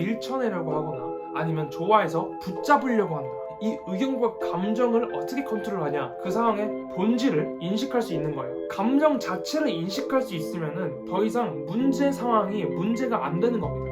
밀쳐내려고 하거나 아니면 좋아해서 붙잡으려고 한다. 이 의견과 감정을 어떻게 컨트롤하냐, 그 상황의 본질을 인식할 수 있는 거예요. 감정 자체를 인식할 수 있으면은 더 이상 문제 상황이 문제가 안 되는 겁니다.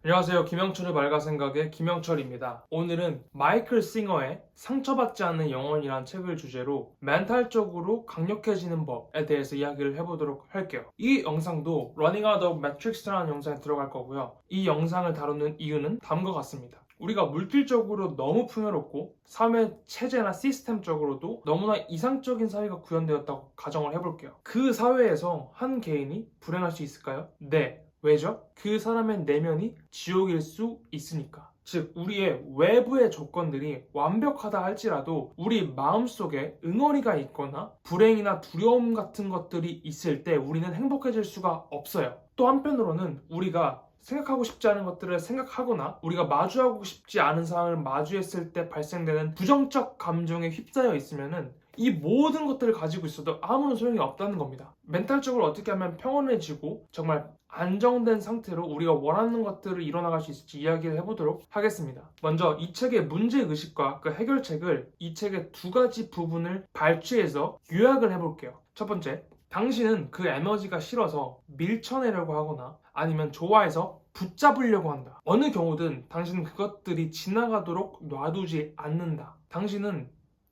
안녕하세요. 김영철의 말가생각의 김영철입니다. 오늘은 마이클 싱어의 상처받지 않는 영혼이란 책을 주제로 멘탈적으로 강력해지는 법에 대해서 이야기를 해보도록 할게요. 이 영상도 Running Out of Matrix라는 영상에 들어갈 거고요. 이 영상을 다루는 이유는 다음과 같습니다. 우리가 물질적으로 너무 풍요롭고 삶의 체제나 시스템적으로도 너무나 이상적인 사회가 구현되었다고 가정을 해볼게요. 그 사회에서 한 개인이 불행할 수 있을까요? 네. 왜죠? 그 사람의 내면이 지옥일 수 있으니까. 즉, 우리의 외부의 조건들이 완벽하다 할지라도 우리 마음속에 응어리가 있거나 불행이나 두려움 같은 것들이 있을 때 우리는 행복해질 수가 없어요. 또 한편으로는 우리가 생각하고 싶지 않은 것들을 생각하거나 우리가 마주하고 싶지 않은 상황을 마주했을 때 발생되는 부정적 감정에 휩싸여 있으면은 이 모든 것들을 가지고 있어도 아무런 소용이 없다는 겁니다. 멘탈적으로 어떻게 하면 평온해지고 정말 안정된 상태로 우리가 원하는 것들을 이뤄나갈 수 있을지 이야기를 해보도록 하겠습니다. 먼저 이 책의 문제의식과 그 해결책을 이 책의 두 가지 부분을 발췌해서 요약을 해볼게요. 첫 번째, 당신은 그 에너지가 싫어서 밀쳐내려고 하거나 아니면 좋아해서 붙잡으려고 한다. 어느 경우든 당신은 그것들이 지나가도록 놔두지 않는다. 당신은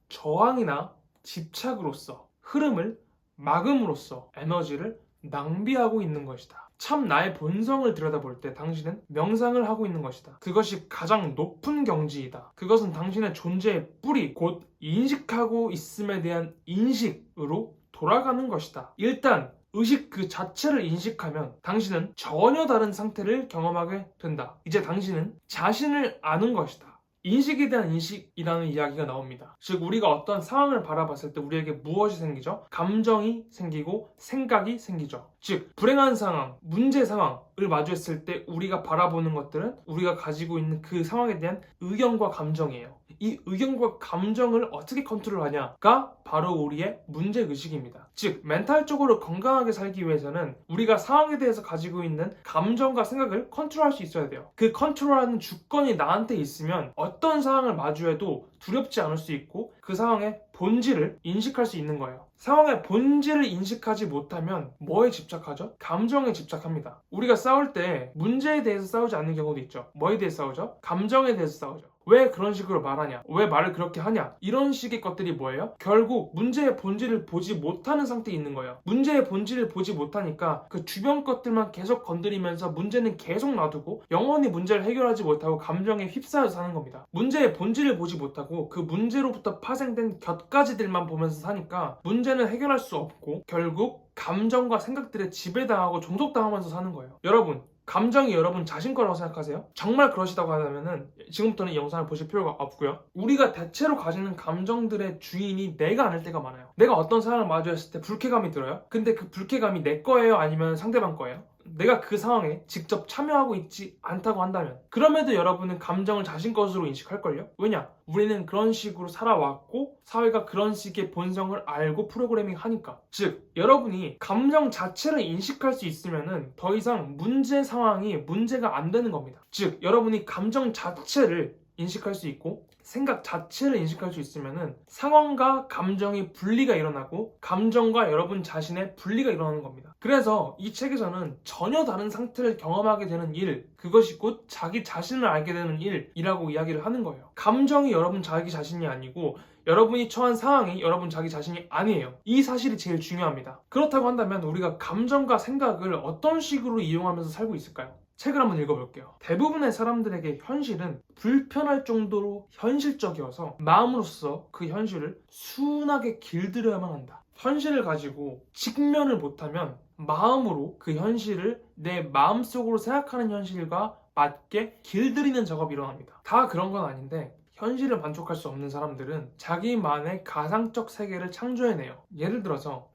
저항이나 집착으로서 흐름을 막음으로써 에너지를 낭비하고 있는 것이다. 참 나의 본성을 들여다볼 때 당신은 명상을 하고 있는 것이다. 그것이 가장 높은 경지이다. 그것은 당신의 존재의 뿌리, 곧 인식하고 있음에 대한 인식으로 돌아가는 것이다. 일단 의식 그 자체를 인식하면 당신은 전혀 다른 상태를 경험하게 된다. 이제 당신은 자신을 아는 것이다. 인식에 대한 인식이라는 이야기가 나옵니다. 즉, 우리가 어떤 상황을 바라봤을 때 우리에게 무엇이 생기죠? 감정이 생기고 생각이 생기죠. 즉, 불행한 상황, 문제 상황을 마주했을 때 우리가 바라보는 것들은 우리가 가지고 있는 그 상황에 대한 의견과 감정이에요. 이 의견과 감정을 어떻게 컨트롤하냐가 바로 우리의 문제의식입니다. 즉, 멘탈적으로 건강하게 살기 위해서는 우리가 상황에 대해서 가지고 있는 감정과 생각을 컨트롤할 수 있어야 돼요. 그 컨트롤하는 주권이 나한테 있으면 어떤 상황을 마주해도 두렵지 않을 수 있고 그 상황의 본질을 인식할 수 있는 거예요. 상황의 본질을 인식하지 못하면 뭐에 집착하죠? 감정에 집착합니다. 우리가 싸울 때 문제에 대해서 싸우지 않는 경우도 있죠. 뭐에 대해서 싸우죠? 감정에 대해서 싸우죠. 왜 그런 식으로 말하냐? 왜 말을 그렇게 하냐? 이런 식의 것들이 뭐예요? 결국 문제의 본질을 보지 못하는 상태에 있는 거예요. 문제의 본질을 보지 못하니까 그 주변 것들만 계속 건드리면서 문제는 계속 놔두고 영원히 문제를 해결하지 못하고 감정에 휩싸여 사는 겁니다. 문제의 본질을 보지 못하고 그 문제로부터 파생된 곁가지들만 보면서 사니까 문제는 해결할 수 없고 결국 감정과 생각들에 지배당하고 종속당하면서 사는 거예요. 여러분, 감정이 여러분 자신 거라고 생각하세요? 정말 그러시다고 하다면은 지금부터는 이 영상을 보실 필요가 없고요. 우리가 대체로 가지는 감정들의 주인이 내가 아닐 때가 많아요. 내가 어떤 상황을 마주했을 때 불쾌감이 들어요. 근데 그 불쾌감이 내 거예요? 아니면 상대방 거예요? 내가 그 상황에 직접 참여하고 있지 않다고 한다면 그럼에도 여러분은 감정을 자신 것으로 인식할걸요? 왜냐? 우리는 그런 식으로 살아왔고 사회가 그런 식의 본성을 알고 프로그래밍 하니까. 즉, 여러분이 감정 자체를 인식할 수 있으면은 더 이상 문제 상황이 문제가 안 되는 겁니다. 즉, 여러분이 감정 자체를 인식할 수 있고 생각 자체를 인식할 수 있으면은 상황과 감정이 분리가 일어나고 감정과 여러분 자신의 분리가 일어나는 겁니다. 그래서 이 책에서는 전혀 다른 상태를 경험하게 되는 일, 그것이 곧 자기 자신을 알게 되는 일이라고 이야기를 하는 거예요. 감정이 여러분 자기 자신이 아니고 여러분이 처한 상황이 여러분 자기 자신이 아니에요. 이 사실이 제일 중요합니다. 그렇다고 한다면 우리가 감정과 생각을 어떤 식으로 이용하면서 살고 있을까요? 책을 한번 읽어볼게요. 대부분의 사람들에게 현실은 불편할 정도로 현실적이어서 마음으로써 그 현실을 순하게 길들여야만 한다. 현실을 가지고 직면을 못하면 마음으로 그 현실을 내 마음속으로 생각하는 현실과 맞게 길들이는 작업이 일어납니다. 다 그런 건 아닌데 현실을 만족할 수 없는 사람들은 자기만의 가상적 세계를 창조해내요. 예를 들어서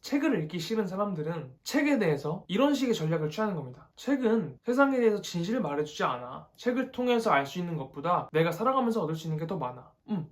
책을 읽기 싫은 사람들은 책에 대해서 이런 식의 전략을 취하는 겁니다. 책은 세상에 대해서 진실을 말해주지 않아. 책을 통해서 알 수 있는 것보다 내가 살아가면서 얻을 수 있는 게 더 많아.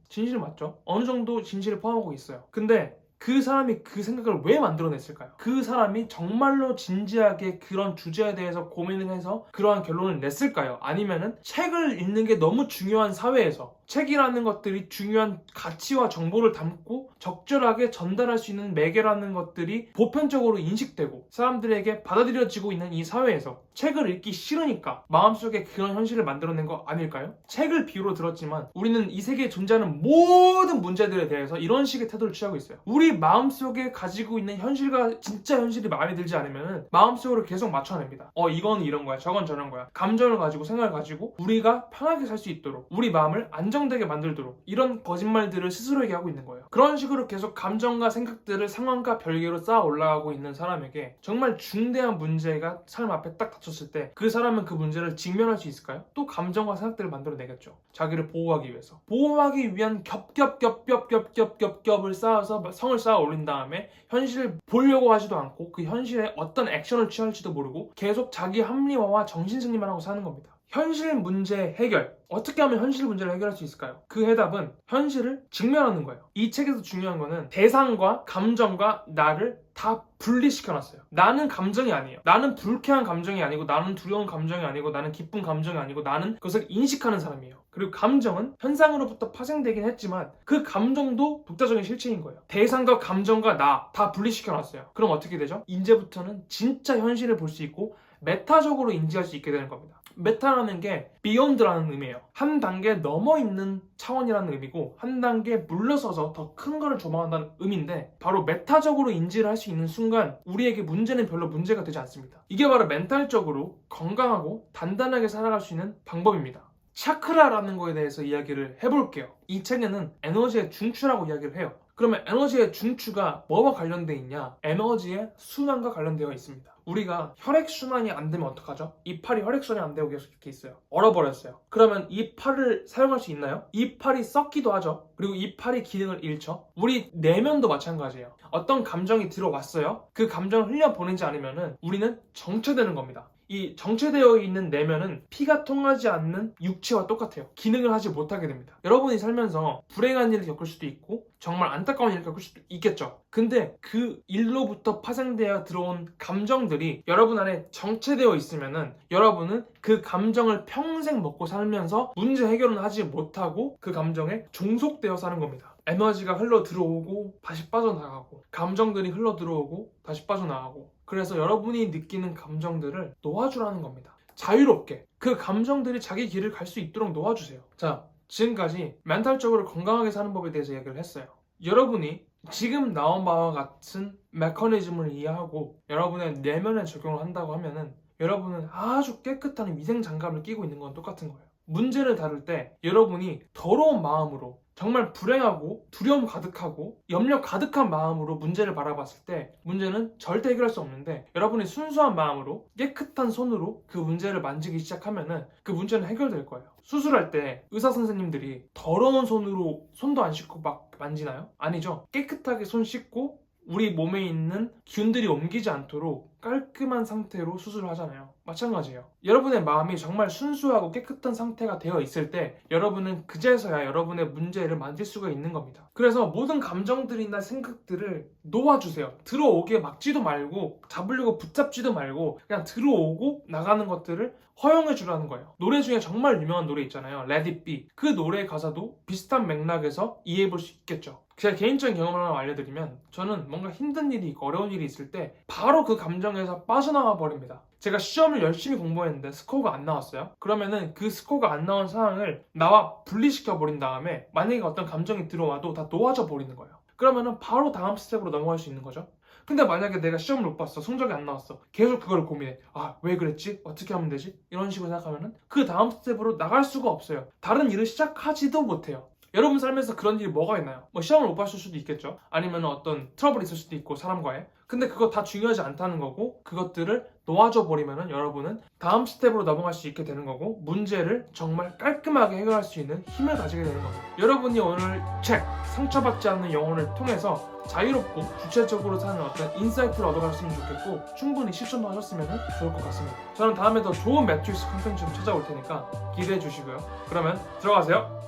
진실 맞죠? 어느 정도 진실을 포함하고 있어요. 근데 그 사람이 그 생각을 왜 만들어냈을까요? 그 사람이 정말로 진지하게 그런 주제에 대해서 고민을 해서 그러한 결론을 냈을까요? 아니면은 책을 읽는 게 너무 중요한 사회에서 책이라는 것들이 중요한 가치와 정보를 담고 적절하게 전달할 수 있는 매개라는 것들이 보편적으로 인식되고 사람들에게 받아들여지고 있는 이 사회에서 책을 읽기 싫으니까 마음속에 그런 현실을 만들어낸 거 아닐까요? 책을 비유로 들었지만 우리는 이 세계에 존재하는 모든 문제들에 대해서 이런 식의 태도를 취하고 있어요. 우리 마음속에 가지고 있는 현실과 진짜 현실이 마음에 들지 않으면 마음속으로 계속 맞춰냅니다. 이건 이런 거야, 저건 저런 거야. 감정을 가지고 생각을 가지고 우리가 편하게 살 수 있도록 우리 마음을 안정되게 만들도록 이런 거짓말들을 스스로에게 하고 있는 거예요. 그런 식으로 계속 감정과 생각들을 상황과 별개로 쌓아 올라가고 있는 사람에게 정말 중대한 문제가 삶 앞에 딱 닥쳤을 때 그 사람은 그 문제를 직면할 수 있을까요? 또 감정과 생각들을 만들어내겠죠. 자기를 보호하기 위해서. 보호하기 위한 겹겹겹겹겹겹겹겹을 쌓아서 성을 쌓아 올린 다음에 현실을 보려고 하지도 않고 그 현실에 어떤 액션을 취할지도 모르고 계속 자기 합리화와 정신승리만 하고 사는 겁니다. 현실 문제 해결. 어떻게 하면 현실 문제를 해결할 수 있을까요? 그 해답은 현실을 직면하는 거예요. 이 책에서 중요한 거는 대상과 감정과 나를 다 분리시켜놨어요. 나는 감정이 아니에요. 나는 불쾌한 감정이 아니고 나는 두려운 감정이 아니고 나는 기쁜 감정이 아니고 나는 그것을 인식하는 사람이에요. 그리고 감정은 현상으로부터 파생되긴 했지만 그 감정도 독자적인 실체인 거예요. 대상과 감정과 나 다 분리시켜놨어요. 그럼 어떻게 되죠? 이제부터는 진짜 현실을 볼 수 있고 메타적으로 인지할 수 있게 되는 겁니다. 메타라는 게 beyond라는 의미예요. 한 단계 넘어 있는 차원이라는 의미고 한 단계 물러서서 더 큰 거를 조망한다는 의미인데 바로 메타적으로 인지를 할 수 있는 순간 우리에게 문제는 별로 문제가 되지 않습니다. 이게 바로 멘탈적으로 건강하고 단단하게 살아갈 수 있는 방법입니다. 차크라라는 거에 대해서 이야기를 해볼게요. 이 책에는 에너지의 중추라고 이야기를 해요. 그러면 에너지의 중추가 뭐와 관련되어 있냐? 에너지의 순환과 관련되어 있습니다. 우리가 혈액순환이 안 되면 어떡하죠? 이 팔이 혈액순환이 안 되고 계속 이렇게 있어요. 얼어버렸어요. 그러면 이 팔을 사용할 수 있나요? 이 팔이 썩기도 하죠. 그리고 이 팔이 기능을 잃죠. 우리 내면도 마찬가지예요. 어떤 감정이 들어왔어요. 그 감정을 흘려보내지 않으면 우리는 정체되는 겁니다. 이 정체되어 있는 내면은 피가 통하지 않는 육체와 똑같아요. 기능을 하지 못하게 됩니다. 여러분이 살면서 불행한 일을 겪을 수도 있고 정말 안타까운 일을 겪을 수도 있겠죠. 근데 그 일로부터 파생되어 들어온 감정들이 여러분 안에 정체되어 있으면은 여러분은 그 감정을 평생 먹고 살면서 문제 해결은 하지 못하고 그 감정에 종속되어 사는 겁니다. 에너지가 흘러 들어오고 다시 빠져나가고 감정들이 흘러 들어오고 다시 빠져나가고 그래서 여러분이 느끼는 감정들을 놓아주라는 겁니다. 자유롭게 그 감정들이 자기 길을 갈 수 있도록 놓아주세요. 자, 지금까지 멘탈적으로 건강하게 사는 법에 대해서 얘기를 했어요. 여러분이 지금 나온 바와 같은 메커니즘을 이해하고 여러분의 내면에 적용을 한다고 하면은 여러분은 아주 깨끗한 위생 장갑을 끼고 있는 건 똑같은 거예요. 문제를 다룰 때 여러분이 더러운 마음으로 정말 불행하고 두려움 가득하고 염려 가득한 마음으로 문제를 바라봤을 때 문제는 절대 해결할 수 없는데 여러분이 순수한 마음으로 깨끗한 손으로 그 문제를 만지기 시작하면은 그 문제는 해결될 거예요. 수술할 때 의사 선생님들이 더러운 손으로 손도 안 씻고 막 만지나요? 아니죠. 깨끗하게 손 씻고 우리 몸에 있는 기운들이 옮기지 않도록 깔끔한 상태로 수술을 하잖아요. 마찬가지예요. 여러분의 마음이 정말 순수하고 깨끗한 상태가 되어 있을 때 여러분은 그제서야 여러분의 문제를 만질 수가 있는 겁니다. 그래서 모든 감정들이나 생각들을 놓아주세요. 들어오게 막지도 말고 잡으려고 붙잡지도 말고 그냥 들어오고 나가는 것들을 허용해 주라는 거예요. 노래 중에 정말 유명한 노래 있잖아요. Let It Be. 그 노래의 가사도 비슷한 맥락에서 이해해 볼 수 있겠죠. 제가 개인적인 경험을 하나 알려드리면 저는 뭔가 힘든 일이 있고 어려운 일이 있을 때 바로 그 감정에서 빠져나와 버립니다. 제가 시험을 열심히 공부했는데 스코어가 안 나왔어요. 그러면은 그 스코어가 안 나온 상황을 나와 분리시켜 버린 다음에 만약에 어떤 감정이 들어와도 다 놓아져 버리는 거예요. 그러면은 바로 다음 스텝으로 넘어갈 수 있는 거죠. 근데 만약에 내가 시험을 못 봤어, 성적이 안 나왔어, 계속 그걸 고민해. 왜 그랬지? 어떻게 하면 되지? 이런 식으로 생각하면은 그 다음 스텝으로 나갈 수가 없어요. 다른 일을 시작하지도 못해요. 여러분 삶에서 그런 일이 뭐가 있나요? 시험을 못 봤을 수도 있겠죠. 아니면 어떤 트러블이 있을 수도 있고 사람과의. 근데 그거 다 중요하지 않다는 거고 그것들을 놓아줘 버리면은 여러분은 다음 스텝으로 넘어갈 수 있게 되는 거고 문제를 정말 깔끔하게 해결할 수 있는 힘을 가지게 되는 겁니다. 여러분이 오늘 책 상처받지 않는 영혼을 통해서 자유롭고 주체적으로 사는 어떤 인사이트를 얻어가셨으면 좋겠고 충분히 실천도 하셨으면 좋을 것 같습니다. 저는 다음에 더 좋은 매트릭스 콘텐츠로 찾아올 테니까 기대해 주시고요. 그러면 들어가세요.